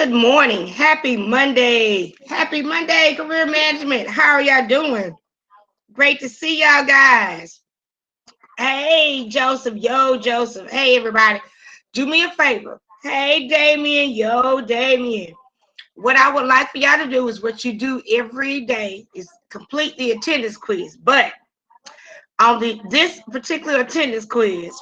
Good morning. Happy Monday. Happy Monday, career management. How are y'all doing? Great to see y'all guys. Hey, Joseph. Yo, Joseph. Hey, everybody. Do me a favor. Hey, Damien. Yo, Damien. What I would like for y'all to do is what you do every day is complete the attendance quiz. But on this particular attendance quiz,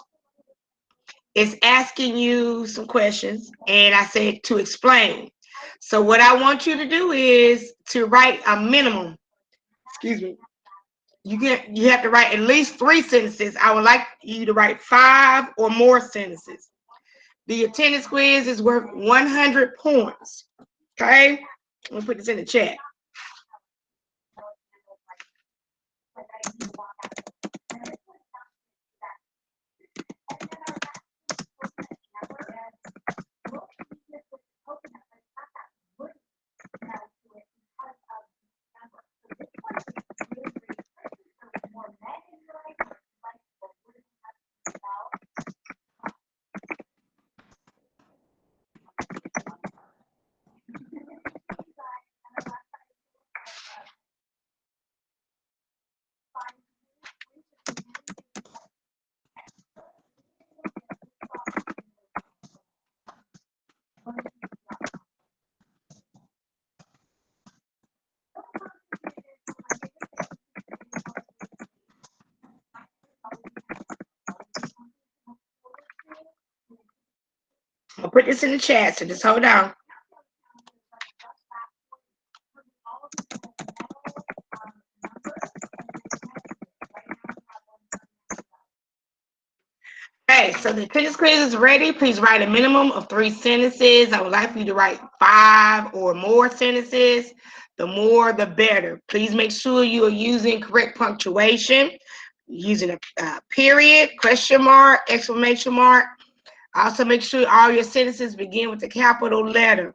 it's asking you some questions, and I said to explain. So what I want you to do is to write a minimum. Excuse me. You have to write at least 3 sentences. I would like you to write 5 or more sentences. The attendance quiz is worth 100 points. Okay? Let me put this in the chat. I'll put this in the chat, so just hold on. Okay, so the attendance quiz is ready. Please write a minimum of 3 sentences. I would like for you to write 5 or more sentences. The more, the better. Please make sure you are using correct punctuation, using a period, question mark, exclamation mark. Also, make sure all your sentences begin with a capital letter.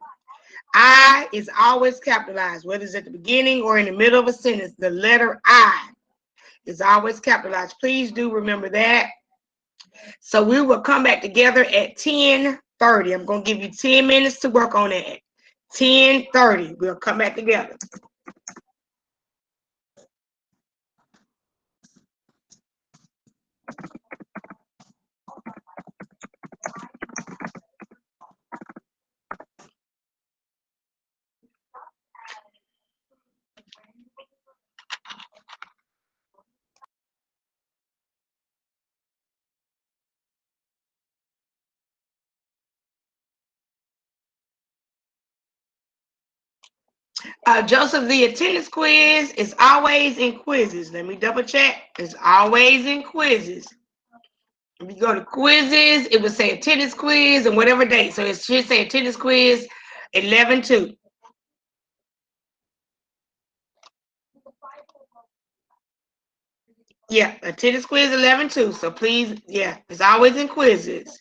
I is always capitalized, whether it's at the beginning or in the middle of a sentence. The letter I is always capitalized. Please do remember that. So we will come back together at 10:30. I'm going to give you 10 minutes to work on that. 10:30. We'll come back together. Joseph, the attendance quiz is always in quizzes. Let me double check. It's always in quizzes. If you go to quizzes, it would say attendance quiz and whatever date. So it should say attendance quiz 11/2. Yeah, attendance quiz 11/2. So please, yeah, it's always in quizzes.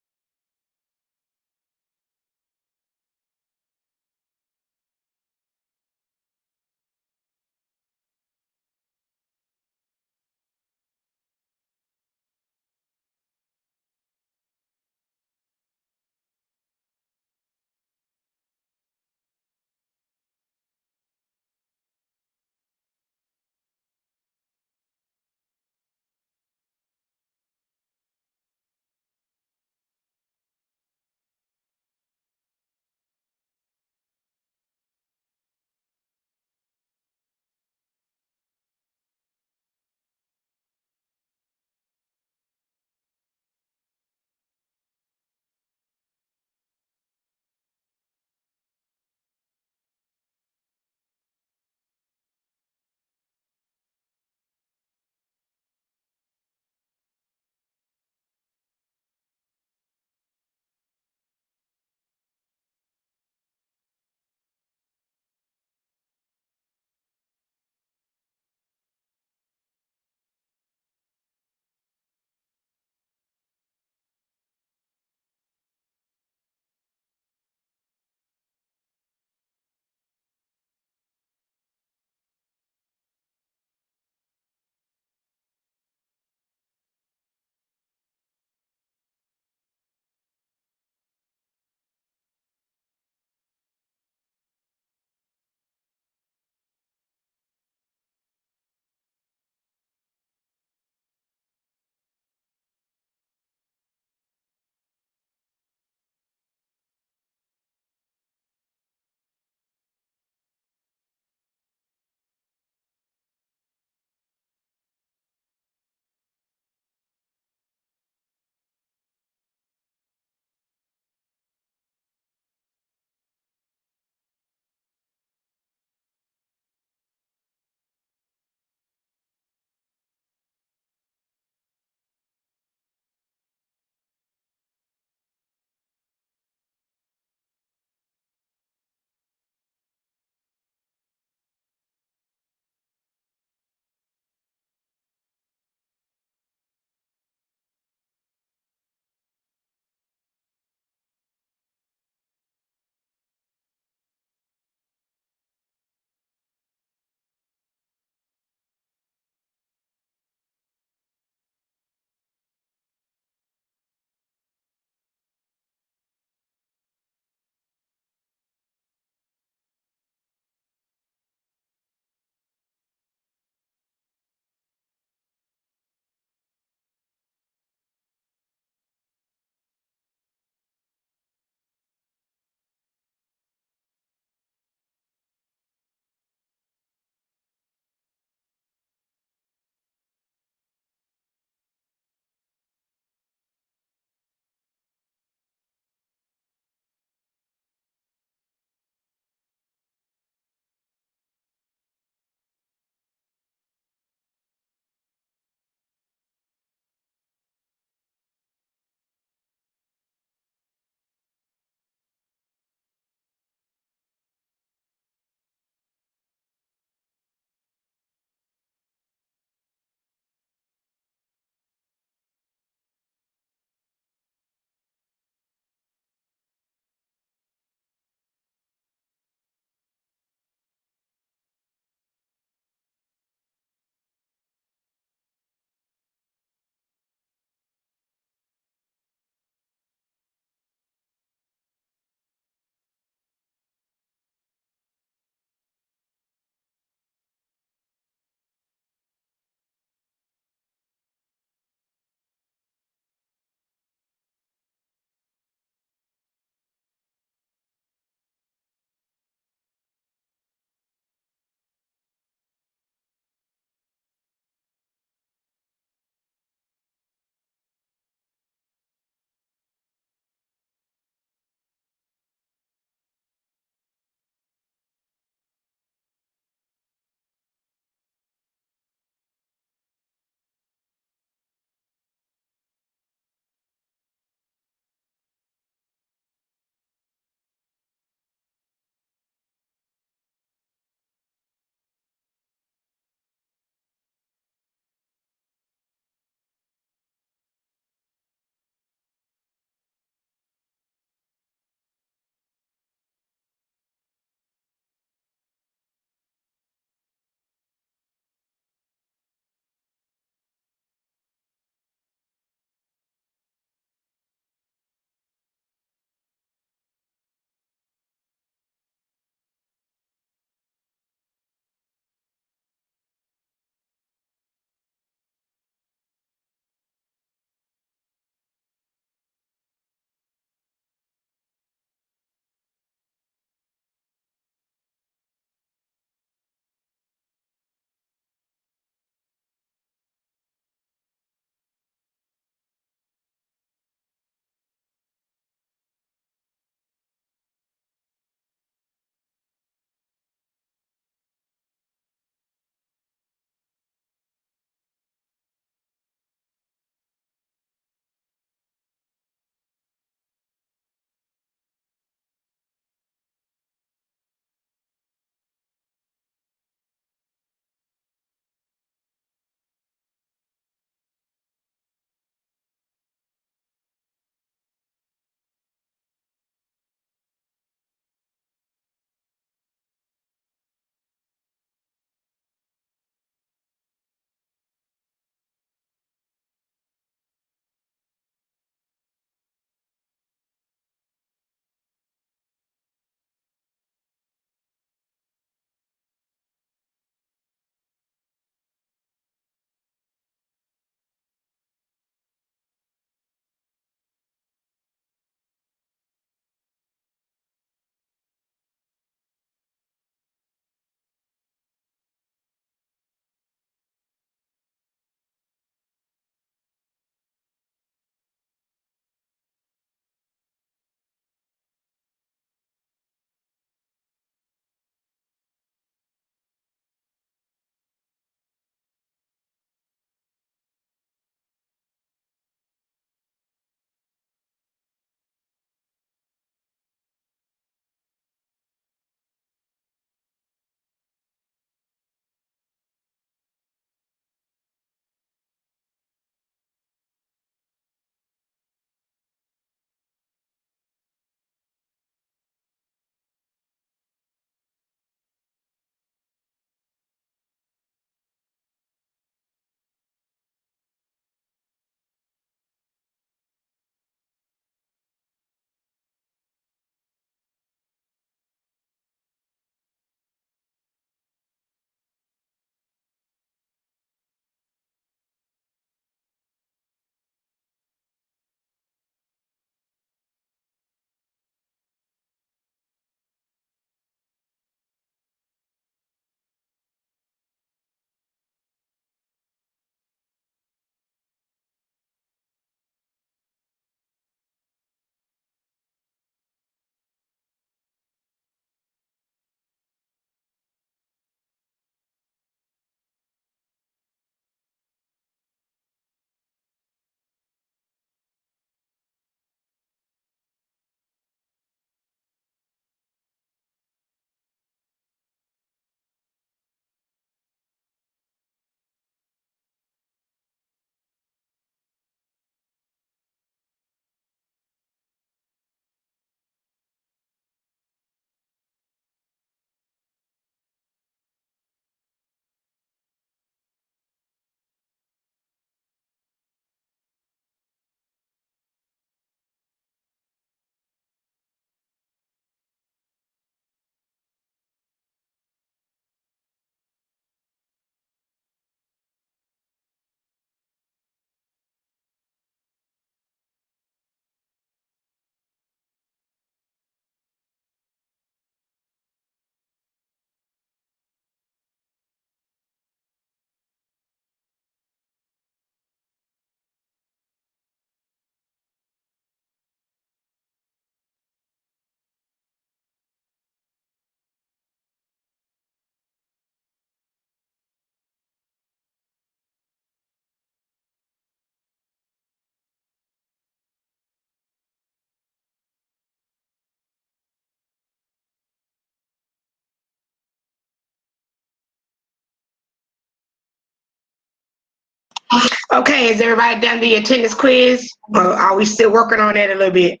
Okay, is everybody done the attendance quiz? Or are we still working on that a little bit?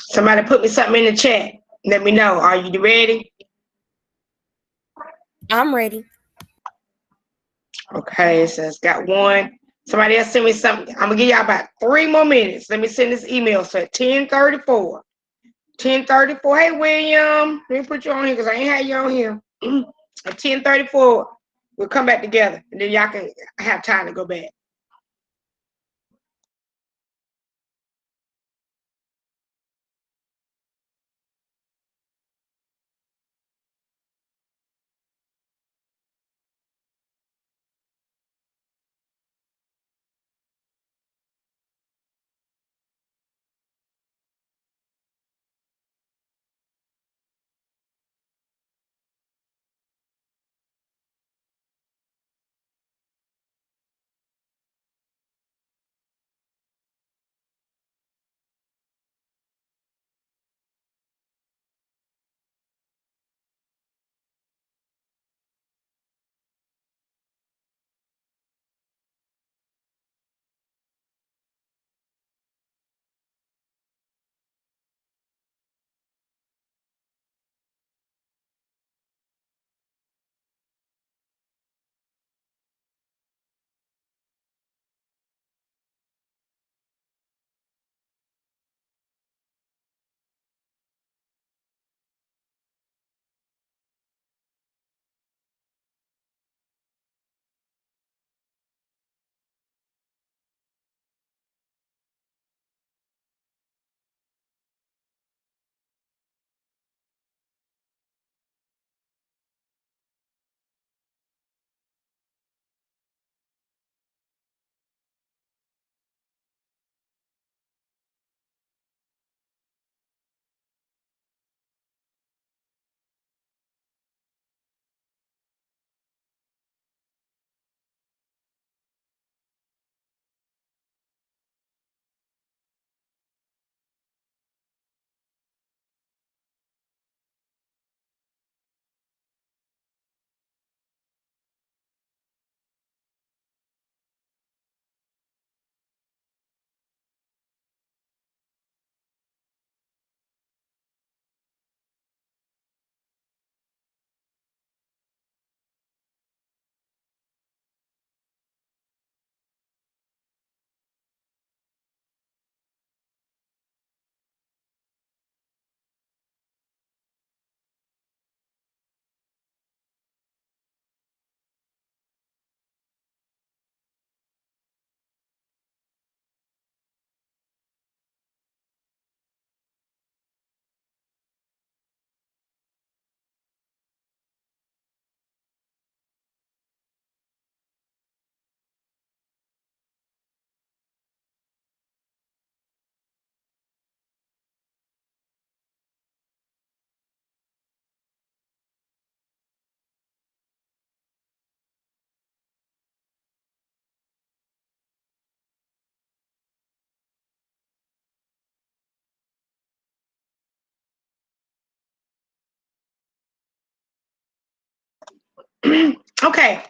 Somebody put me something in the chat. Let me know. Are you ready? I'm ready. Okay, so it's got one. Somebody else send me something. I'm gonna give y'all about 3 more minutes. Let me send this email. So at 10:34. 10:34. Hey William, let me put you on here because I ain't had you on here. At 10:34, we'll come back together and then y'all can have time to go back. Okay.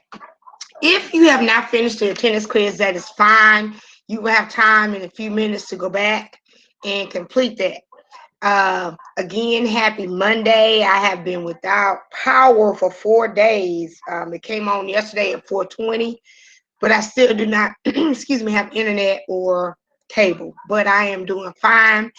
If you have not finished the attendance quiz, that is fine. You will have time in a few minutes to go back and complete that. Again, happy Monday. I have been without power for 4 days. It came on yesterday at 4:20, but I still do not, excuse me, have internet or cable, but I am doing fine.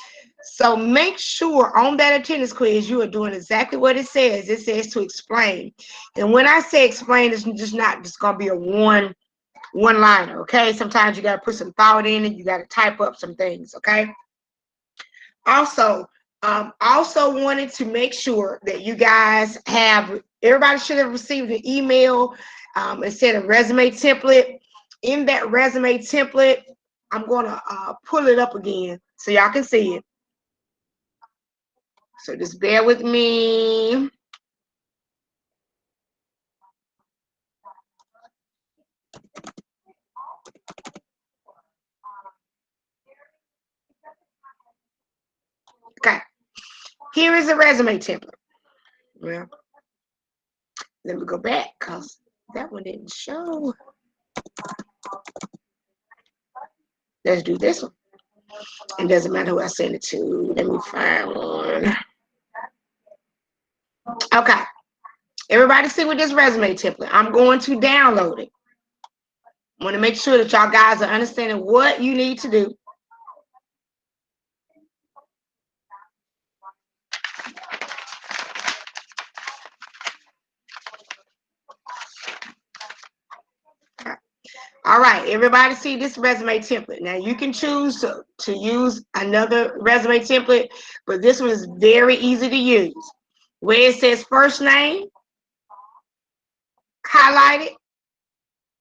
So make sure on that attendance quiz, you are doing exactly what it says. It says to explain. And when I say explain, it's just not just going to be a one liner, okay? Sometimes you got to put some thought in it. You got to type up some things, okay? Also wanted to make sure that you guys have, everybody should have received an email. It said a resume template. In that resume template, I'm going to pull it up again so y'all can see it. So just bear with me. Okay. Here is a resume template. Well, Let me go back because that one didn't show. Let's do this one. It doesn't matter who I send it to. Let me find one. Okay. Everybody see with this resume template. I'm going to download it. I want to make sure that y'all guys are understanding what you need to do. All right, everybody see this resume template. Now you can choose to use another resume template, but this one is very easy to use. Where it says first name, highlight it,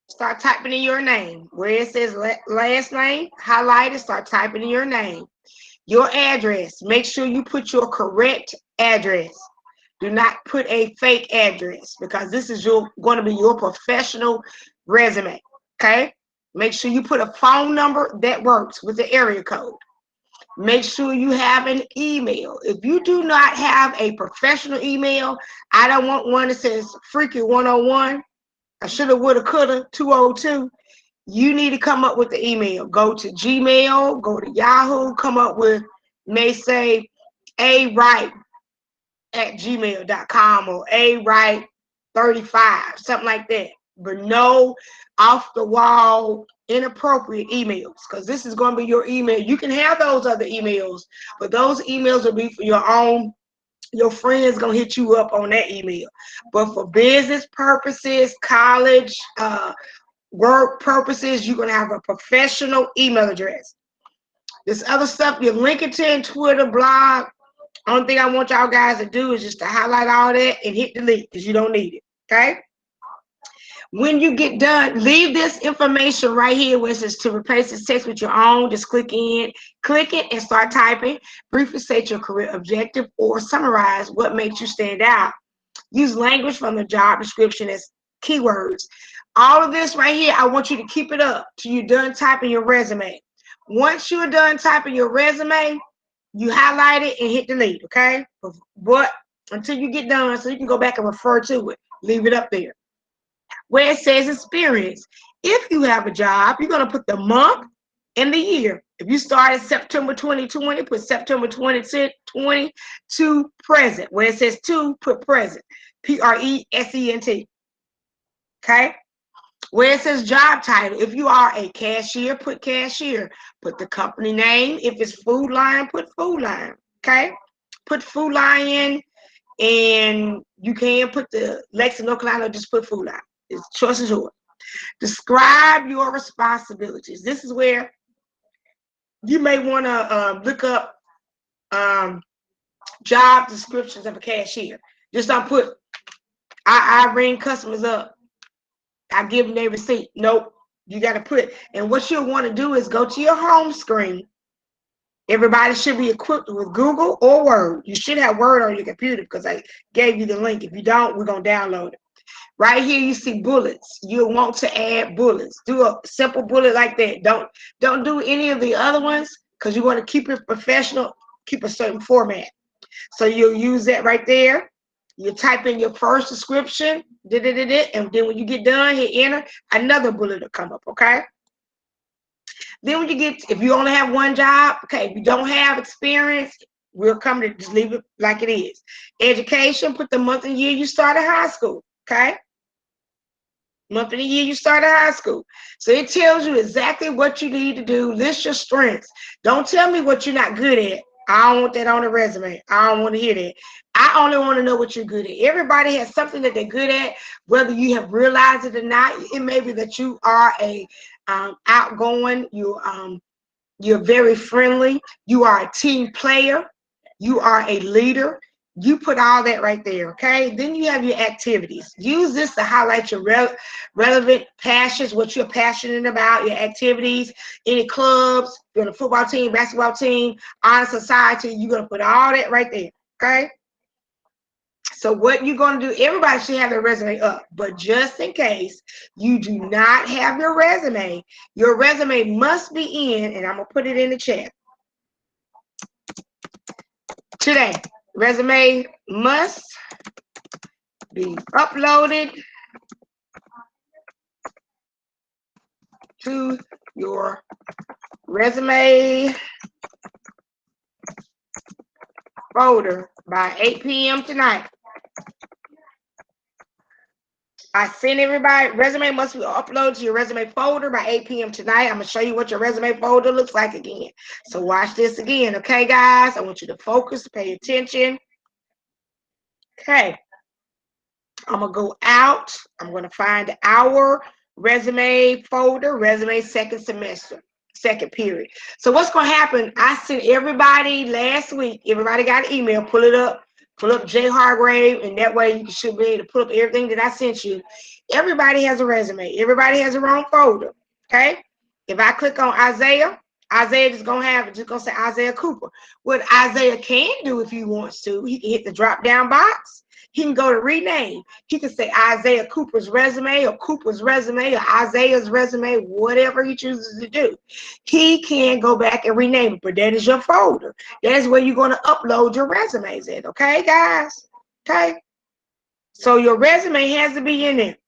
start typing in your name. Where it says last name, highlight it, start typing in your name. Your address, make sure you put your correct address. Do not put a fake address because this is going to be your professional resume, okay? Make sure you put a phone number that works with the area code. Make sure you have an email. If you do not have a professional email, I don't want one that says freaky 101. I shoulda, woulda, coulda 202. You need to come up with the email. Go to Gmail, go to Yahoo, come up with, may say, awright@gmail.com or awright35, something like that. But no off the wall, inappropriate emails, because this is going to be your email. You can have those other emails, but those emails will be for your own. Your friends gonna hit you up on that email. But for business purposes, college, work purposes, you're gonna have a professional email address. This other stuff, your LinkedIn, Twitter, blog, only thing I want y'all guys to do is just to highlight all that and hit delete because you don't need it, okay? When you get done, leave this information right here where it says to replace this text with your own. Just click it and start typing. Briefly state your career objective or summarize what makes you stand out. Use language from the job description as keywords. All of this right here, I want you to keep it up till you're done typing your resume. Once you're done typing your resume, you highlight it and hit delete, okay? But until you get done, so you can go back and refer to it. Leave it up there. Where it says experience. If you have a job, you're going to put the month and the year. If you started September 2020, put September 2020 to present. Where it says to, put present. PRESENT. Okay? Where it says job title, if you are a cashier, put cashier. Put the company name. If it's food line, put food line. Okay? Put food line in, and you can put the Lexington, North Carolina, or just put food line. It's choice is yours. Describe your responsibilities. This is where you may want to look up job descriptions of a cashier. Just don't put, I ring customers up. I give them their receipt. Nope. You got to put, and what you'll want to do is go to your home screen. Everybody should be equipped with Google or Word. You should have Word on your computer because I gave you the link. If you don't, we're going to download it. Right here, you see bullets. You'll want to add bullets. Do a simple bullet like that. Don't do any of the other ones because you want to keep it professional, keep a certain format. So you'll use that right there. You type in your first description, and then when you get done, hit enter, another bullet will come up, okay? Then when you get, if you only have one job, okay, if you don't have experience, we'll come to just leave it like it is. Education, put the month and year you started high school, okay? Month and year you started high school. So it tells you exactly what you need to do. List your strengths. Don't tell me what you're not good at. I don't want that on the resume. I don't want to hear that. I only want to know what you're good at. Everybody has something that they're good at, whether you have realized it or not. It may be that you are a outgoing, you're very friendly, you are a team player, you are a leader. You put all that right there, okay? Then you have your activities. Use this to highlight your relevant passions, what you're passionate about, your activities, any clubs, you're on a football team, basketball team, honor society, you're going to put all that right there, okay? So what you're going to do, everybody should have their resume up, but just in case you do not have your resume must be in, and I'm going to put it in the chat. Today, resume must be uploaded to your resume folder by 8 p.m. tonight. I sent everybody, resume must be uploaded to your resume folder by 8 p.m. tonight. I'm going to show you what your resume folder looks like again. So watch this again, okay, guys? I want you to focus, pay attention. Okay. I'm going to go out. I'm going to find our resume folder, resume second semester, second period. So what's going to happen, I sent everybody last week, everybody got an email, pull up J Hargrave, and that way you should be able to pull up everything that I sent you. Everybody has a resume. Everybody has their own folder, okay? If I click on Isaiah is going to have, it's just going to say Isaiah Cooper. What Isaiah can do if he wants to, he can hit the drop-down box. He can go to rename. He can say Isaiah Cooper's resume or Cooper's resume or Isaiah's resume, whatever he chooses to do. He can go back and rename it, but that is your folder. That is where you're going to upload your resumes in, okay, guys? Okay? So your resume has to be in there.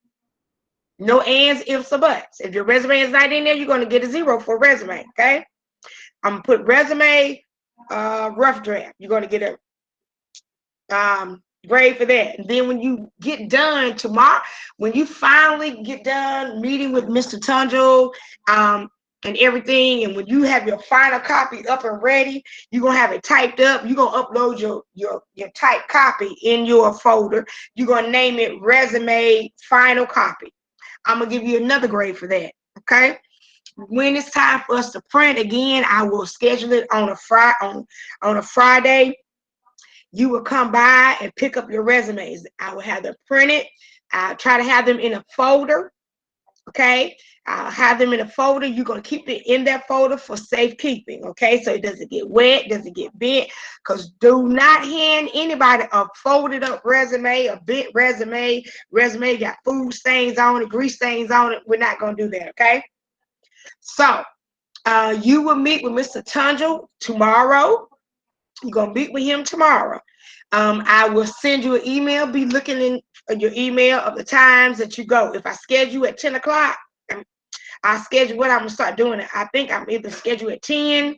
No ands, ifs, or buts. If your resume is not in there, you're going to get a 0 for resume, okay? I'm going to put resume rough draft. You're going to get a grade for that. And then when you get done tomorrow, when you finally get done meeting with Mr. Tunjel and everything, and when you have your final copy up and ready, you're going to have it typed up. You're going to upload your typed copy in your folder. You're going to name it resume final copy. I'm going to give you another grade for that, okay? When it's time for us to print again, I will schedule it on a Friday. You will come by and pick up your resumes. I will have them printed. I'll try to have them in a folder, okay? I'll have them in a folder. You're going to keep it in that folder for safekeeping, okay? So it doesn't get wet, doesn't get bent, because do not hand anybody a folded up resume, a bent resume got food stains on it, grease stains on it. We're not going to do that, okay? So you will meet with Mr. Tunjel tomorrow. You're going to meet with him tomorrow. I will send you an email. Be looking in your email of the times that you go. If I schedule at 10 o'clock, I schedule what I'm going to start doing. I think I'm either scheduled at 10.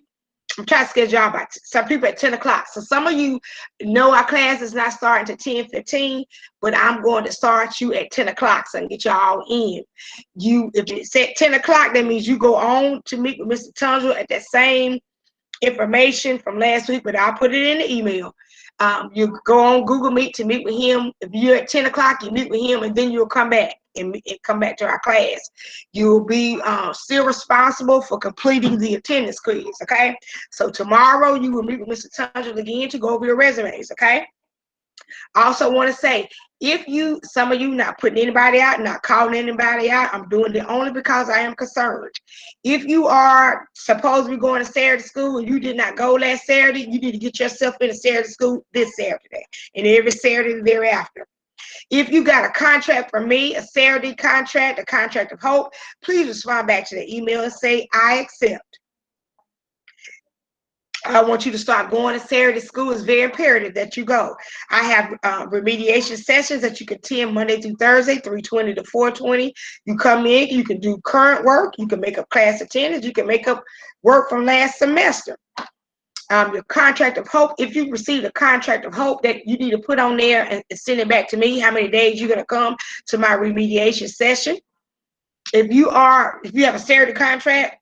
I'm trying to schedule y'all by some people at 10 o'clock. So some of you know our class is not starting to 10:15, but I'm going to start you at 10 o'clock so I can get y'all in. If it's at 10 o'clock, that means you go on to meet with Mr. Tunjel at that same information from last week, but I'll put it in the email. You go on Google Meet to meet with him. If you're at 10 o'clock, you meet with him, and then you'll come back and come back to our class. You'll be still responsible for completing the attendance quiz, okay? So tomorrow you will meet with Mr. Tunjel again to go over your resumes, okay? I also want to say, some of you not putting anybody out, not calling anybody out, I'm doing it only because I am concerned. If you are supposed to be going to Saturday school and you did not go last Saturday, you need to get yourself into Saturday school this Saturday and every Saturday thereafter. If you got a contract from me, a Saturday contract, a contract of hope, please respond back to the email and say, I accept. I want you to start going to Saturday school. It's very imperative that you go. I have remediation sessions that you can attend Monday through Thursday, 3:20 to 4:20. You come in, you can do current work, you can make up class attendance, you can make up work from last semester. Your contract of hope, if you received a contract of hope, that you need to put on there and send it back to me, how many days you're going to come to my remediation session. If you have a Saturday contract,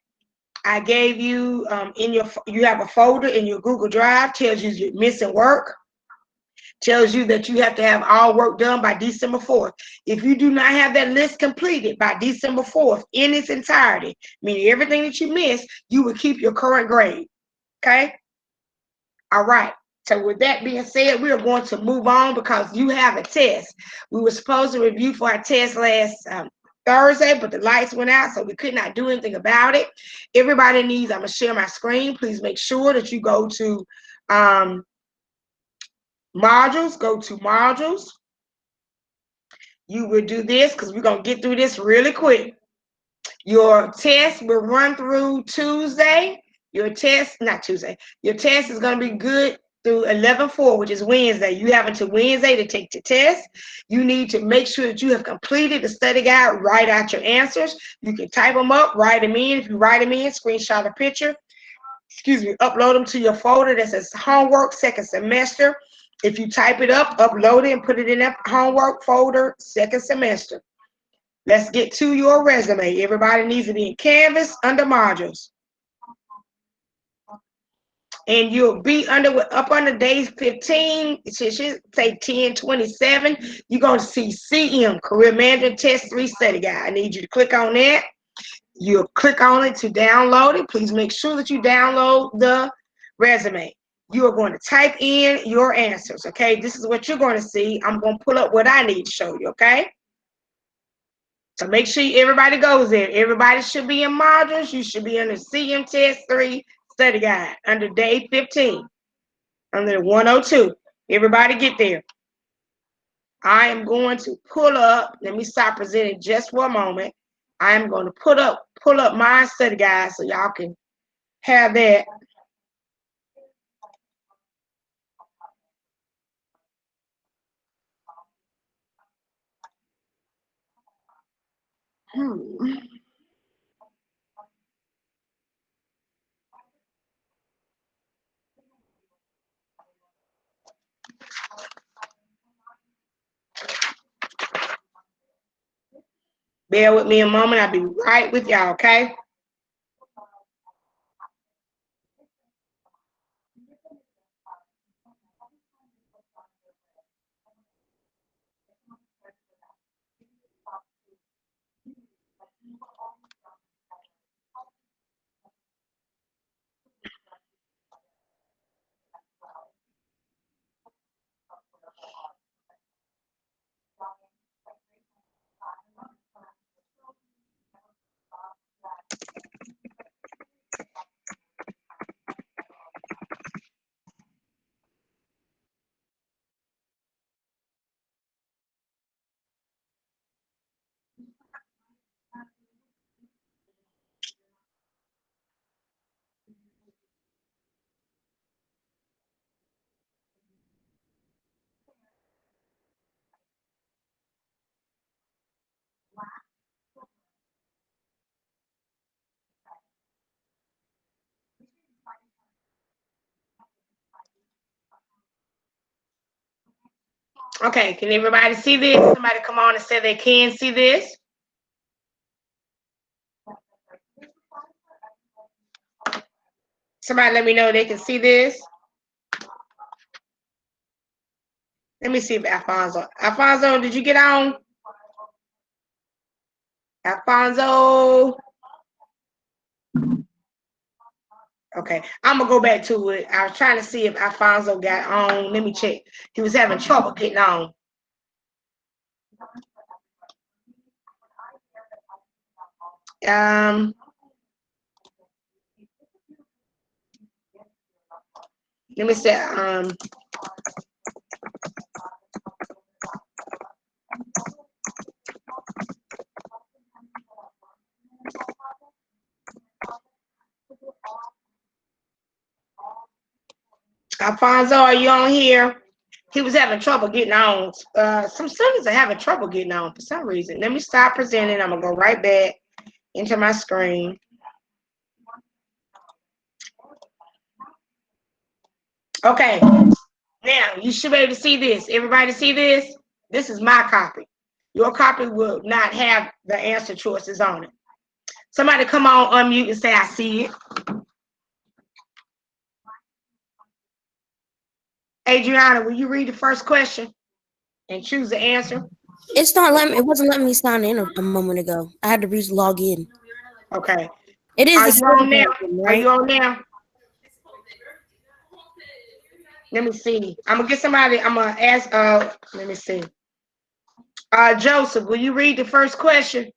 I gave you you have a folder in your Google Drive, tells you you're missing work, tells you that you have to have all work done by December 4th. If you do not have that list completed by December 4th in its entirety, meaning everything that you missed, you will keep your current grade, okay? All right. So with that being said, we are going to move on because you have a test. We were supposed to review for our test last Thursday, but the lights went out, so we could not do anything about it. Everybody needs, I'm going to share my screen. Please make sure that you go to modules. Go to modules. You will do this because we're going to get through this really quick. Your test will run through Tuesday. Your test is going to be good through 11/4, which is Wednesday. You have until Wednesday to take the test. You need to make sure that you have completed the study guide, write out your answers. You can type them up, write them in. If you write them in, screenshot a picture, upload them to your folder that says homework second semester. If you type it up, upload it and put it in that homework folder, second semester. Let's get to your resume. Everybody needs to be in Canvas under modules. And you'll be up under day 15. It should say 1027. You're going to see CM, Career Management Test 3 Study Guide. I need you to click on that. You'll click on it to download it. Please make sure that you download the resume. You are going to type in your answers, okay? This is what you're going to see. I'm going to pull up what I need to show you, okay? So make sure everybody goes there. Everybody should be in modules. You should be under CM Test 3 Study Guide under day 15, under 102. Everybody get there. I am going to pull up. Let me stop presenting just for a moment. I am going to pull up my study guide so y'all can have that. Bear with me a moment. I'll be right with y'all, okay? Okay, can everybody see this? Somebody come on and say they can see this. Somebody let me know they can see this. Let me see if Alfonso, did you get on? Alfonso. Okay, I'm gonna go back to it. I was trying to see if Alfonso got on. Let me check. He was having trouble getting on. Let me see. Alfonso, are you on here? He was having trouble getting on. Some students are having trouble getting on for some reason. Let me stop presenting. I'm gonna go right back into my screen. Okay, now you should be able to see this. Everybody see this? This is my copy. Your copy will not have the answer choices on it. Somebody come on, unmute and say, I see it. Adriana, will you read the first question and choose the answer? It's not letting me, it wasn't letting me sign in a moment ago. I had to log in. Okay. It is. Are the you on now? Question, right? Are you on now? Let me see. I'm gonna get somebody. I'm gonna ask. Let me see. Joseph, will you read the first question?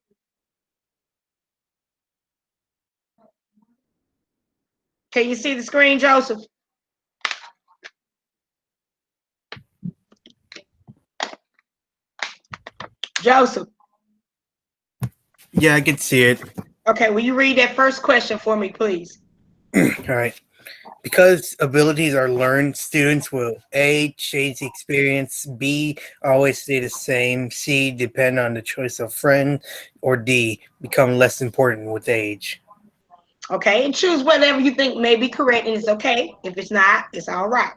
Can you see the screen, Joseph? Joseph. Yeah, I can see it. Okay, will you read that first question for me, please? All right. Because abilities are learned, students will A, change the experience, B, always stay the same, C, depend on the choice of friend, or D, become less important with age. Okay, and choose whatever you think may be correct, and it's okay. If it's not, it's all right.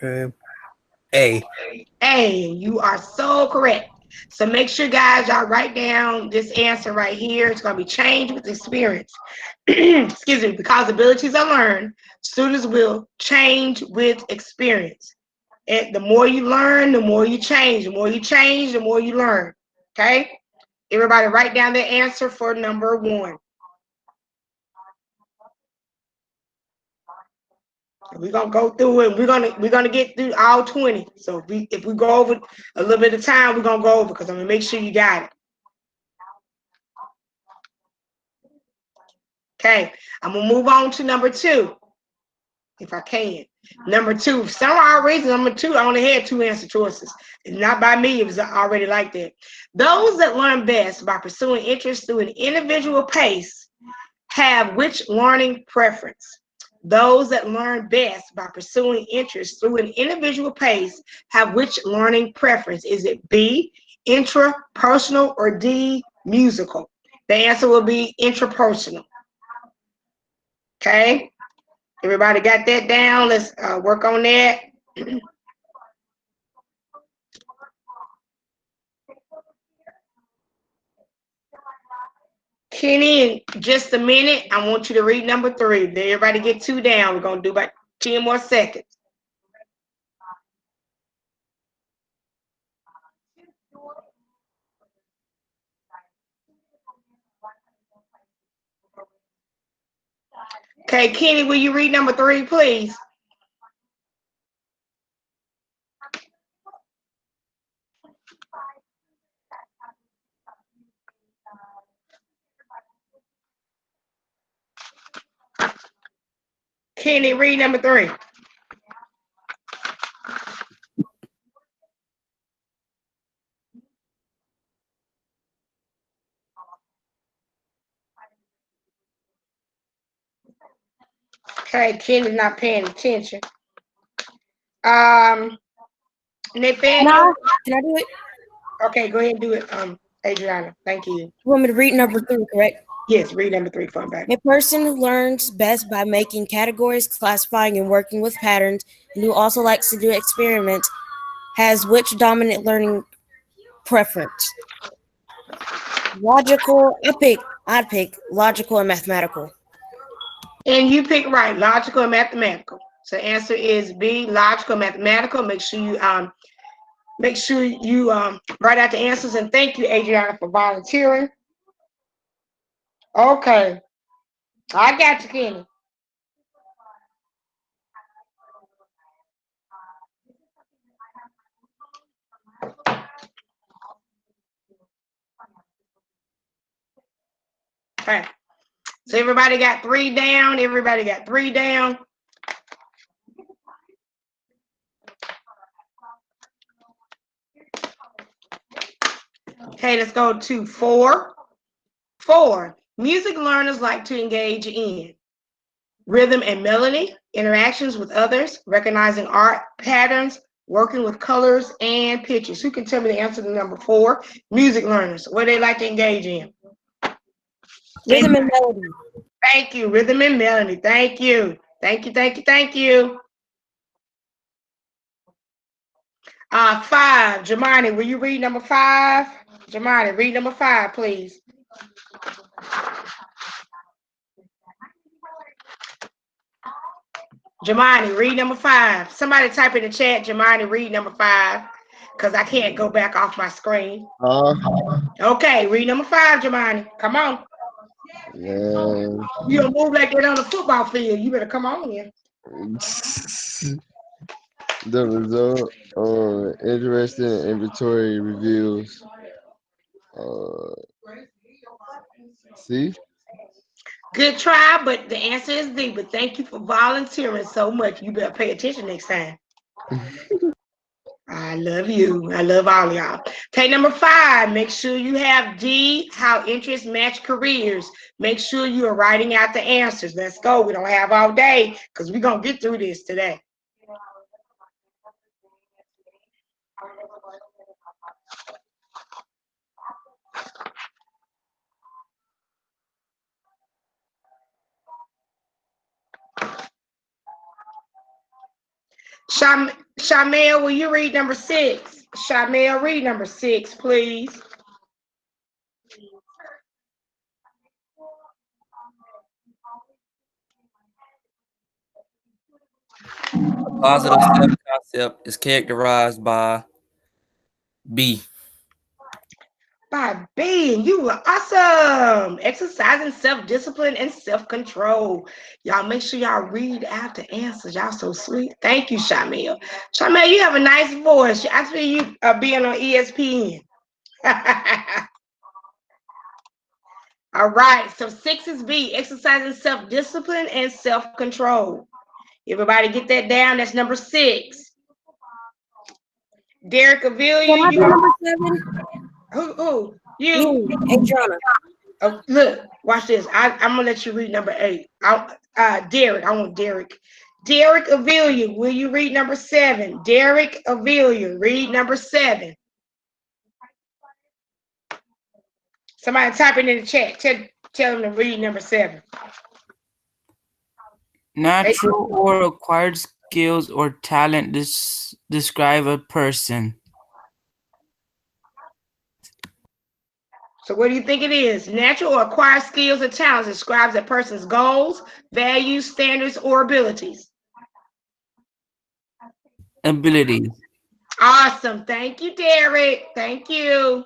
Uh, A. Hey, you are so correct. So make sure, guys, y'all write down this answer right here. It's going to be changed with experience. Excuse me, because abilities are learned, students will change with experience. And the more you learn, the more you change. The more you change, the more you learn. Okay? Everybody write down the answer for number 1. We're gonna go through it. We're gonna get through all 20. So if we go over a little bit of time, we're gonna go over because I'm gonna make sure you got it. Okay, I'm gonna move on to number 2, if I can. Number 2, for some odd reason, number 2, I only had 2 answer choices. It's not by me, it was already like that. Those that learn best by pursuing interests through an individual pace have which learning preference? Those that learn best by pursuing interests through an individual pace have which learning preference? Is it B, intrapersonal, or D, musical? The answer will be intrapersonal. Okay, everybody got that down? Let's work on that. Kenny, in just a minute, I want you to read number 3. Then everybody get 2 down. We're going to do about 10 more seconds. Okay, Kenny, will you read number 3, please? Kenny, read number 3. Okay, Kenny's not paying attention. Nathaniel. No, can I do it? Okay, go ahead and do it, Adriana. Thank you. You want me to read number 3, correct? Yes, read number 3 for me, baby. A person who learns best by making categories, classifying, and working with patterns, and who also likes to do experiments, has which dominant learning preference? Logical, I'd pick logical and mathematical. And you pick right, logical and mathematical. So answer is B, logical and mathematical. Make sure you write out the answers, and thank you, Adriana, for volunteering. Okay, I got you, Kenny. Okay, so everybody got 3 down. Everybody got 3 down. Okay, let's go to 4. 4, music learners like to engage in rhythm and melody, interactions with others, recognizing art patterns, working with colors and pictures. Who can tell me the answer to number 4? Music learners, what they like to engage in? Rhythm and melody. Thank you, rhythm and melody. Thank you. Thank you, thank you, thank you. 5, Jamani, will you read number 5? Jamani, read number 5, please. Jamani, read number 5. Somebody type in the chat, Jamani, read number 5, because I can't go back off my screen. Okay, read number 5, Jamani. Come on. Man. You don't move like that on the football field. You better come on here. The result interesting inventory reviews. See? Good try, but the answer is D. But thank you for volunteering so much. You better pay attention next time. I love you. I love all y'all. Okay, number 5, make sure you have D, how interests match careers. Make sure you are writing out the answers. Let's go. We don't have all day because we're going to get through this today. Shamel, will you read number 6? Shamel, read number 6, please. A positive self-concept is characterized by B. By being, you were awesome. Exercising self-discipline and self-control. Y'all make sure y'all read out the answers. Y'all so sweet. Thank you, Shamel. Shamel, you have a nice voice. I feel you being on ESPN. All right, so 6 is B, exercising self-discipline and self-control. Everybody get that down. That's number 6. Derek Avila, Can I be number 7? who? You. Adriana. Oh, look, watch this. I'm gonna let you read number 8. Derek, I want Derek. Derek Avila, will you read number 7? Derek Avila, read number 7. Somebody type it in the chat. Tell them to read number 7. Natural or acquired skills or talent describe a person. So what do you think it is? Natural or acquired skills or talents describes a person's goals, values, standards, or abilities. Abilities. Awesome. Thank you, Derek. Thank you.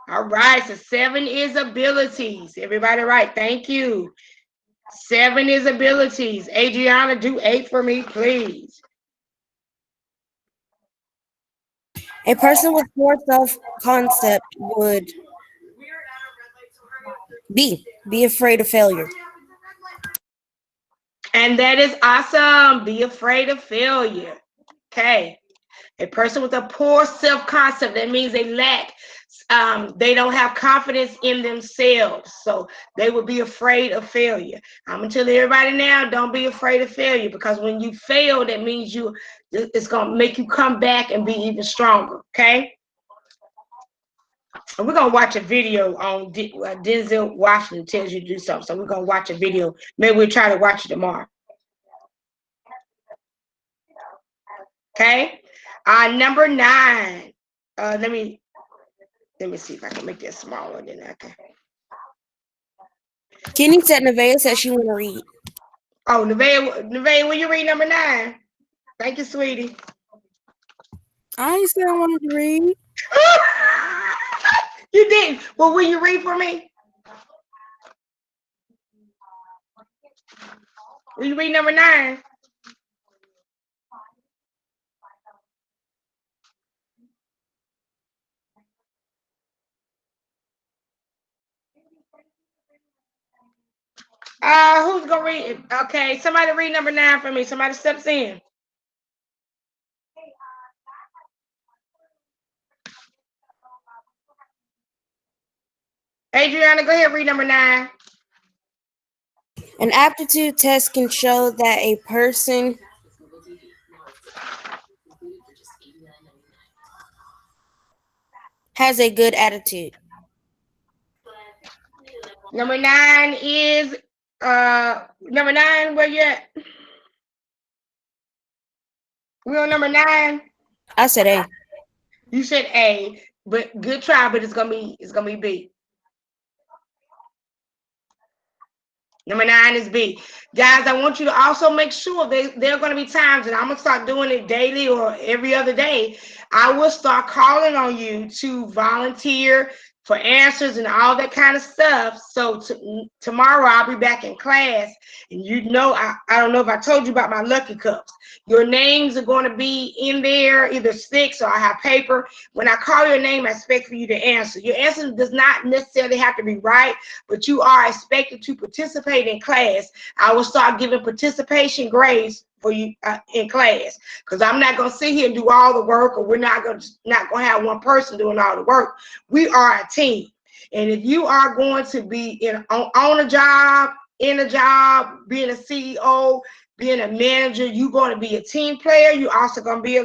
All right. So 7 is abilities. Everybody right. Thank you. 7 is abilities. Adriana, do 8 for me, please. A person with poor self-concept would be afraid of failure. And that is awesome. Be afraid of failure. Okay. A person with a poor self-concept, that means they lack, they don't have confidence in themselves. So they would be afraid of failure. I'm gonna tell everybody now, don't be afraid of failure, because when you fail, that means it's gonna make you come back and be even stronger. Okay. And we're gonna watch a video on Denzel Washington tells you to do something. So we're gonna watch a video. Maybe we'll try to watch it tomorrow. Okay. Number 9. Let me see if I can make that smaller than I can. Kenny said Nevaeh said she want to read. Oh, Nevaeh, will you read number 9? Thank you, sweetie. I ain't said I wanted to read. You didn't. Well, will you read for me? Will you read number 9? Who's gonna read it? Okay, somebody read number 9 for me. Somebody steps in. Adriana, go ahead, read number 9. An aptitude test can show that a person has a good attitude. Number 9 is number 9. Where you at? We on number 9. I said A. You said A, but good try. But it's gonna be B. Number 9 is B. Guys, I want you to also make sure there are going to be times, and I'm going to start doing it daily or every other day. I will start calling on you to volunteer for answers and all that kind of stuff. So tomorrow I'll be back in class, and I don't know if I told you about my lucky cups. Your names are going to be in there, either sticks or I have paper. When I call your name, I expect for you to answer. Your answer does not necessarily have to be right, but you are expected to participate in class. I will start giving participation grades for you in class, because I'm not going to sit here and do all the work, or we're not going to have one person doing all the work. We are a team. And if you are going to be on a job, in a job, being a CEO, being a manager, you're going to be a team player. You're also going to be a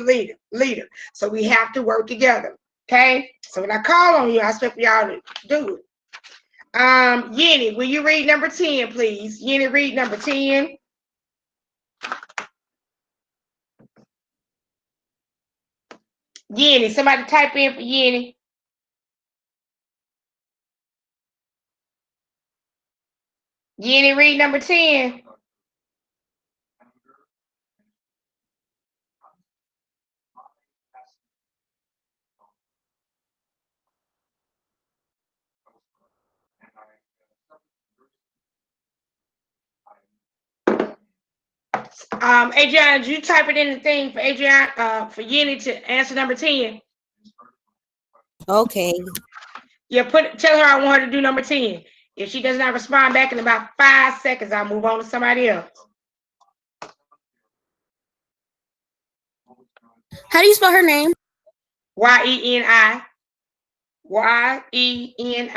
leader. So we have to work together. Okay? So when I call on you, I expect for y'all to do it. Yenny, will you read number 10, please? Yenny, read number 10. Yenny, somebody type in for Yenny. Yenny, read number 10. Adriana, did you type it in the thing for Adriana, for Yenny to answer number 10? Okay. Yeah, tell her I want her to do number 10. If she does not respond back in about 5 seconds, I'll move on to somebody else. How do you spell her name? Yeni. Yeni.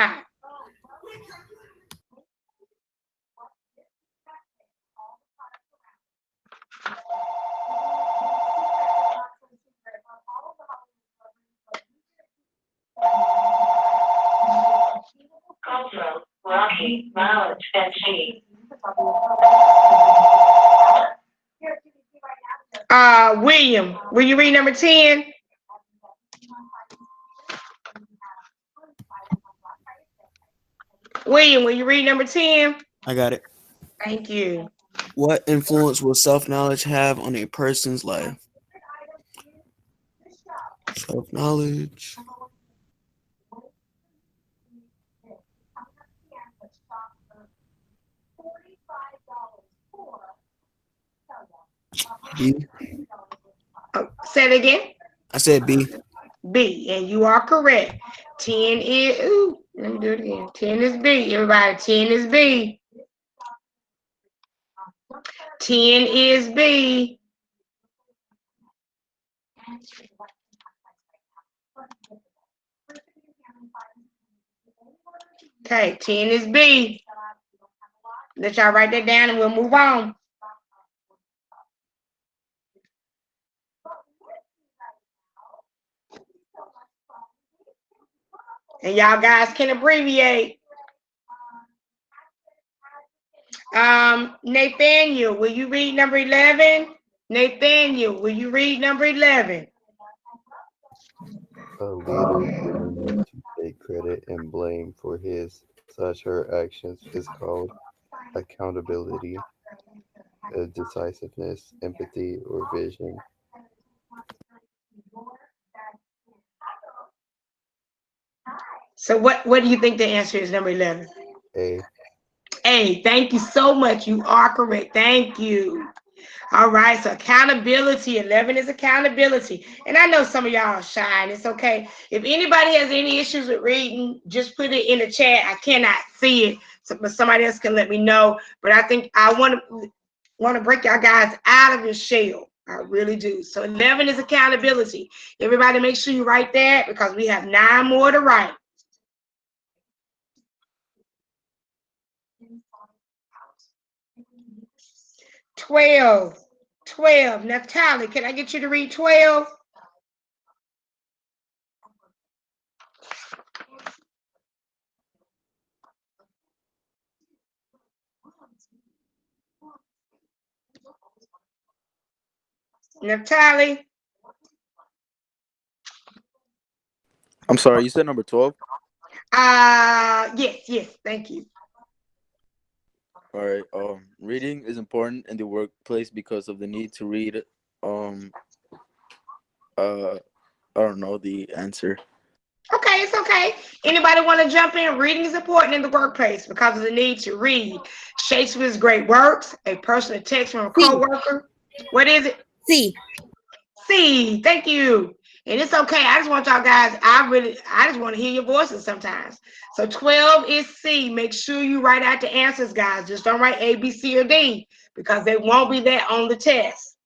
Also, Rocky, Mileage, and She. William, will you read number 10? William, will you read number 10? I got it. Thank you. What influence will self-knowledge have on a person's life? Self-knowledge. B. Say it again. I said B. B, and you are correct. 10 is, let me do it again. 10 is B, everybody. 10 is B. 10 is B. Okay, 10 is B. Let y'all write that down and we'll move on. And y'all guys can abbreviate. Nathaniel, will you read number 11? Nathaniel, will you read number 11? A leader's willingness to take credit and blame for his/her actions is called accountability, decisiveness, empathy, or vision. So what do you think the answer is, number 11? A. A, thank you so much. You are correct. Thank you. All right, so accountability, 11 is accountability. And I know some of y'all are shy, and it's okay. If anybody has any issues with reading, just put it in the chat. I cannot see it, but somebody else can let me know. But I think I want to break y'all guys out of your shell. I really do. So 11 is accountability. Everybody make sure you write that, because we have 9 more to write. 12. Natalie, can I get you to read 12? Natalie? I'm sorry, you said number 12? Yes, thank you. All right. Reading is important in the workplace because of the need to read. I don't know the answer. Okay, it's okay. Anybody want to jump in? Reading is important in the workplace because of the need to read. Shakespeare's great works, a personal text from a co-worker. What is it? C. C. Thank you. And it's okay. I just want y'all guys, I just want to hear your voices sometimes. So 12 is C. Make sure you write out the answers, guys. Just don't write A, B, C, or D, because they won't be there on the test.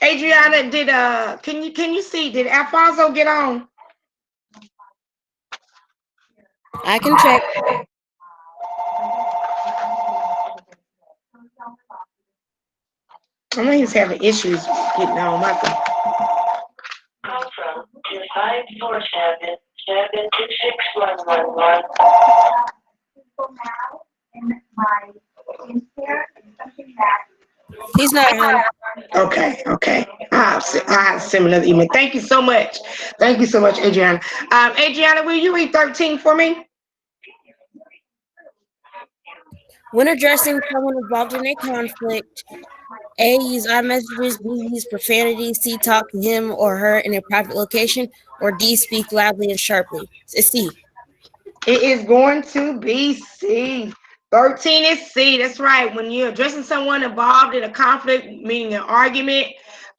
Adriana, can you see? Did Alfonso get on? I can check. I know he's having issues getting on. Call from 2547 726 He's not on. Okay. I'll send another email. Thank you so much. Thank you so much, Adriana. Adriana, will you read 13 for me? When addressing someone involved in a conflict, A, use iMessages, B, use profanity, C, talk to him or her in a private location, or D, speak loudly and sharply. It's C. It is going to be C. 13 is C. That's right. When you're addressing someone involved in a conflict, meaning an argument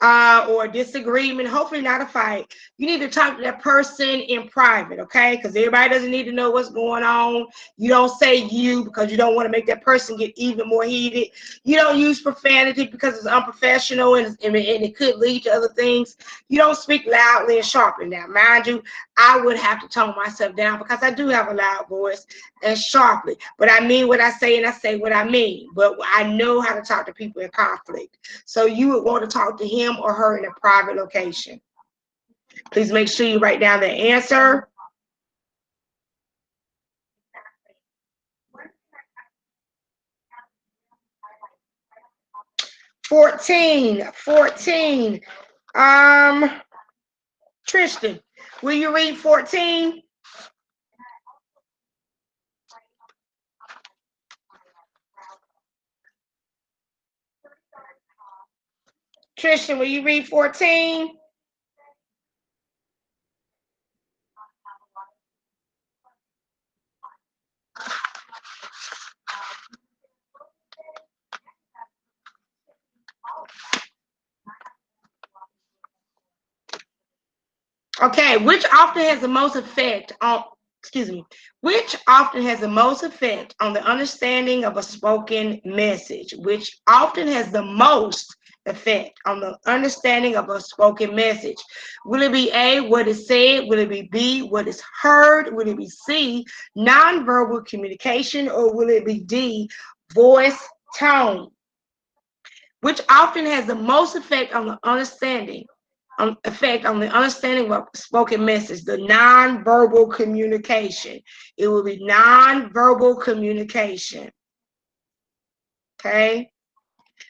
or a disagreement, hopefully not a fight, you need to talk to that person in private, okay? Because everybody doesn't need to know what's going on. You don't say you because you don't want to make that person get even more heated. You don't use profanity because it's unprofessional and it could lead to other things. You don't speak loudly and sharply. Now, mind you, I would have to tone myself down because I do have a loud voice and sharply. But I mean what I say and I say what I mean. But I know how to talk to people in conflict. So you would want to talk to him or her in a private location. Please make sure you write down the answer. Fourteen. Tristan, will you read 14? Tristan, will you read 14? Okay, which often has the most effect on, which often has the most effect on the understanding of a spoken message? Which often has the most effect on the understanding of a spoken message? Will it be A, what is said? Will it be B, what is heard? Will it be C, nonverbal communication? Or will it be D, voice tone? Which often has the most effect on the understanding of a spoken message, the nonverbal communication. It will be nonverbal communication. Okay,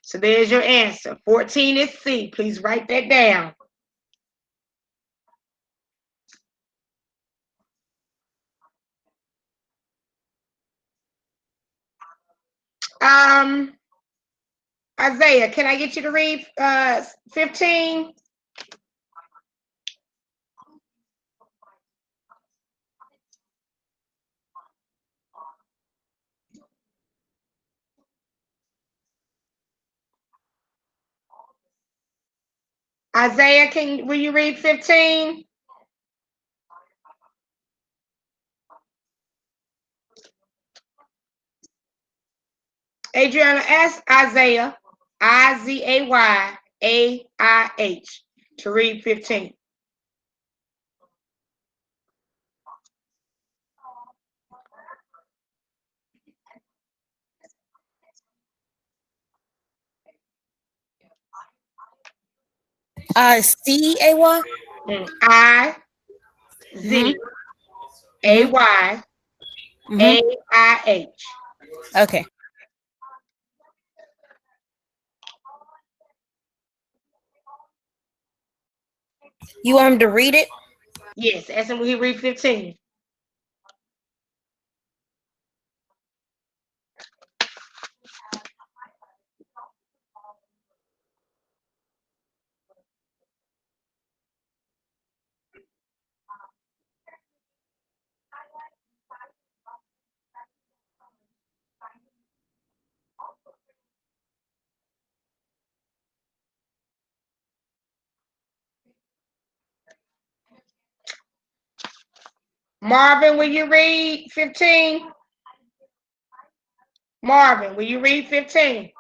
so there's your answer. 14 is C. Please write that down. Isaiah, can I get you to read 15? Isaiah, will you read 15? Adriana, ask Isaiah, Izayah, to read 15. C-A-Y? Izayah. Okay. You want him to read it? Yes, ask him will he read 15. Marvin, will you read 15? Marvin, will you read 15?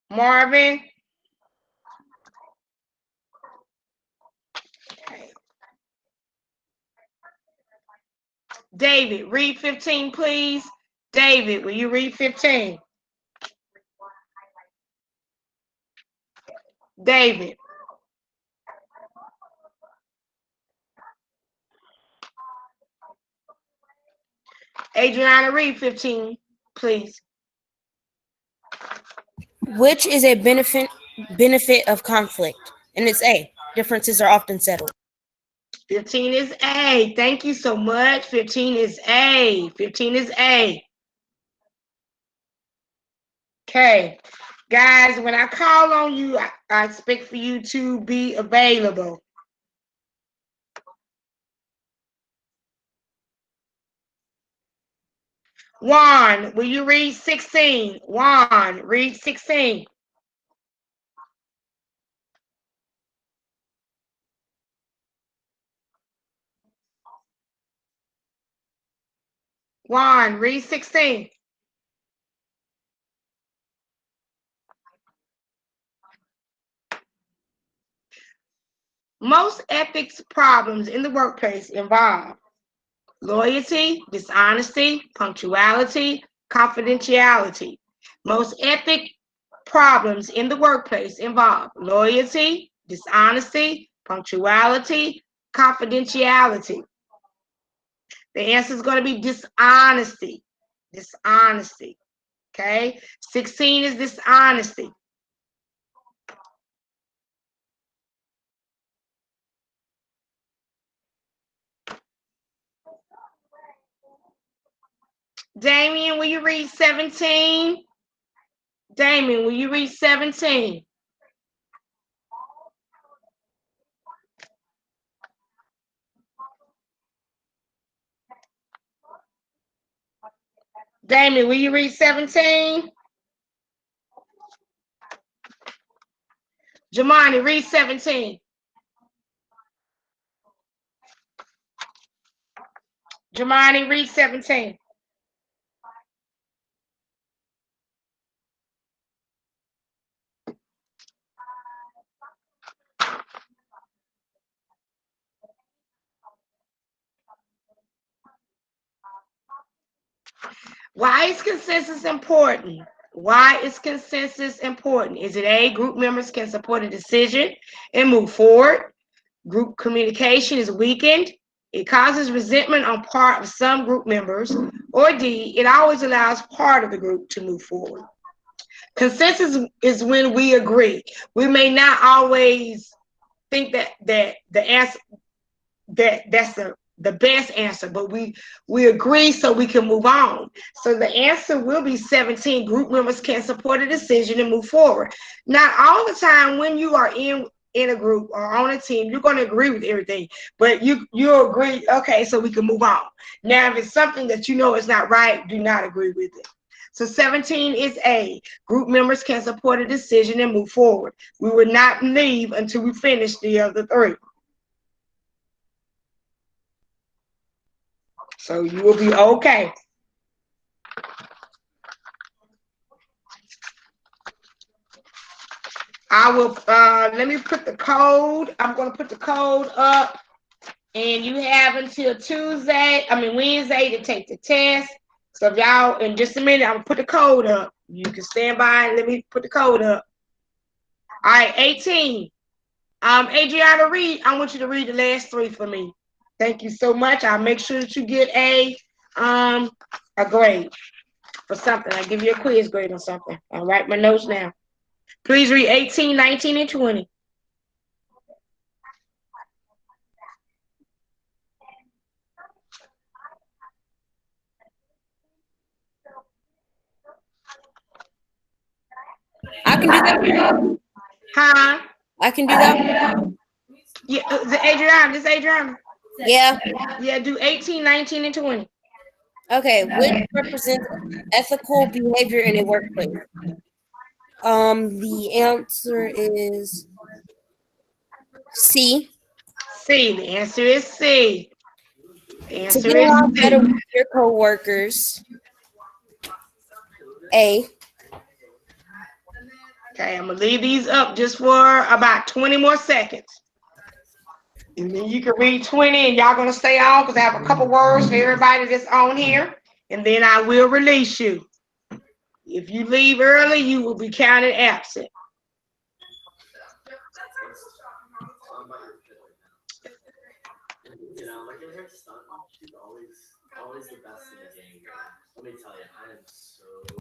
Marvin. Okay. David, read 15, please. David, will you read 15? David. Adriana, read 15, please. Which is a benefit of conflict? And it's A. Differences are often settled. 15 is A. Thank you so much. 15 is A. 15 is A. Okay. Guys, when I call on you, I expect for you to be available. Juan, will you read 16? Juan, read 16. Juan, read 16. Most ethics problems in the workplace involve loyalty, dishonesty, punctuality, confidentiality. Most ethic problems in the workplace involve loyalty, dishonesty, punctuality, confidentiality. The answer is going to be dishonesty. Dishonesty. Okay? 16 is dishonesty. Damien, will you read 17? Damien, will you read 17? Damien, will you read 17? Jamani, read 17. Jamani, read 17. Why is consensus important? Why is consensus important? Is it A, group members can support a decision and move forward? Group communication is weakened. It causes resentment on part of some group members. Or D, it always allows part of the group to move forward. Consensus is when we agree. We may not always think that the answer that's the best answer, but we agree so we can move on. So the answer will be 17. Group members can support a decision and move forward. Not all the time when you are in a group or on a team, you're going to agree with everything, but you agree, okay, so we can move on. Now, if it's something that you know is not right, do not agree with it. So 17 is A. Group members can support a decision and move forward. We will not leave until we finish the other three. So you will be okay. I will, let me put the code. I'm going to put the code up. And you have until Wednesday to take the test. So if y'all, in just a minute, I'm going to put the code up. You can stand by and let me put the code up. All right, 18. Adriana, read. I want you to read the last three for me. Thank you so much. I'll make sure that you get a grade for something. I'll give you a quiz grade or something. I'll write my notes now. Please read 18, 19, and 20. I can do that. Huh? I can do that. Yeah, Adriana. This Adriana. Yeah. Yeah, do 18, 19, and 20. Okay, which represents ethical behavior in a workplace? The answer is C. C. The answer is C. The To answer get is along C. better with your coworkers. A. Okay, I'm gonna leave these up just for about 20 more seconds. And then you can read 20 and y'all gonna stay on because I have a couple words for everybody that's on here. And then I will release you. If you leave early, you will be counted absent. You know, like in her stunt, she's always the best in the game. Let me tell you, I am so.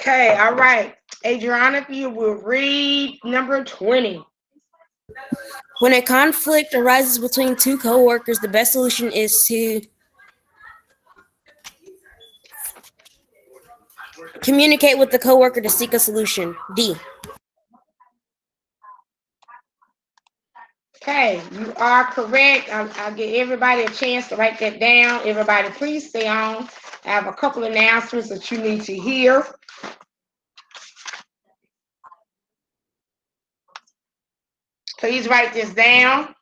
Okay, all right. Adriana, if you will read number 20. When a conflict arises between two coworkers, the best solution is to communicate with the coworker to seek a solution. D. Okay, you are correct. I'll give everybody a chance to write that down. Everybody, please stay on. I have a couple of announcements that you need to hear. Please write this down.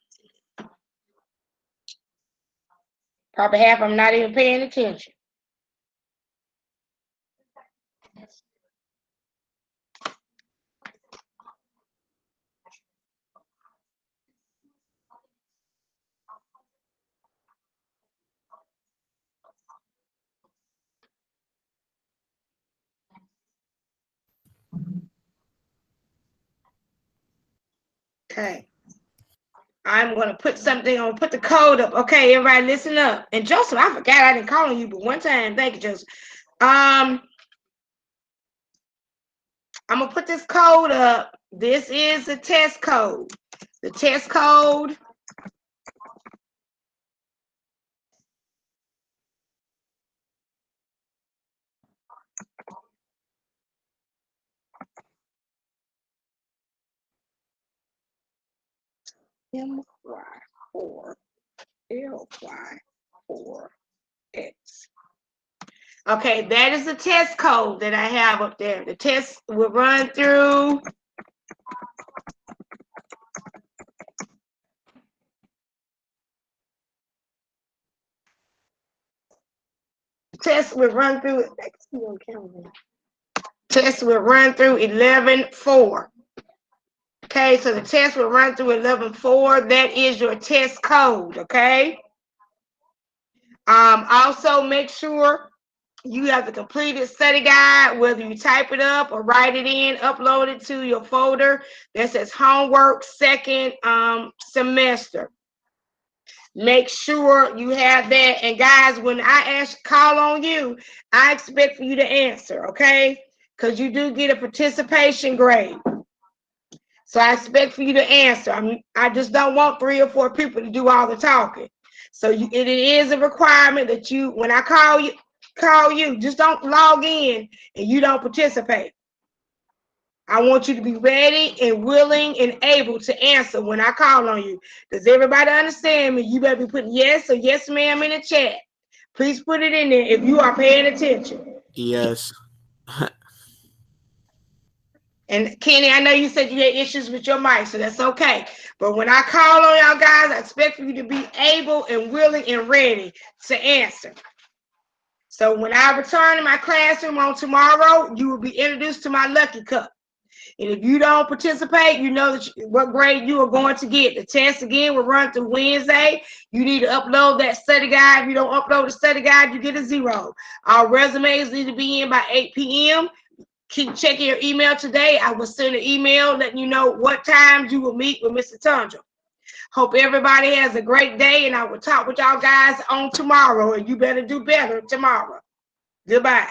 Probably half of them not even paying attention. Okay. I'm going to put something on, put the code up. Okay, everybody listen up. And Joseph, I forgot I didn't call on you, but one time, thank you, Joseph. I'm going to put this code up. This is the test code. The test code MY4 LY4X. Okay, that is the test code that I have up there. The test will run through test will run through 11-4. Okay, so the test will run through 11-4. That is your test code, okay? Also make sure you have the completed study guide, whether you type it up or write it in, upload it to your folder that says homework second semester. Make sure you have that. And guys, when I call on you, I expect for you to answer, okay? Because you do get a participation grade. So I expect for you to answer. I just don't want 3 or 4 people to do all the talking. So it is a requirement that you, when I call you, just don't log in and you don't participate. I want you to be ready and willing and able to answer when I call on you. Does everybody understand me? You better be putting yes or yes, ma'am in the chat. Please put it in there if you are paying attention. Yes. And Kenny, I know you said you had issues with your mic, so that's okay. But when I call on y'all guys, I expect for you to be able and willing and ready to answer. So when I return to my classroom on tomorrow, you will be introduced to my Lucky Cup. And if you don't participate, you know what grade you are going to get. The test again will run through Wednesday. You need to upload that study guide. If you don't upload the study guide, you get a 0. Our resumes need to be in by 8 p.m. Keep checking your email today. I will send an email letting you know what times you will meet with Mr. Tundra. Hope everybody has a great day, and I will talk with y'all guys on tomorrow, and you better do better tomorrow. Goodbye.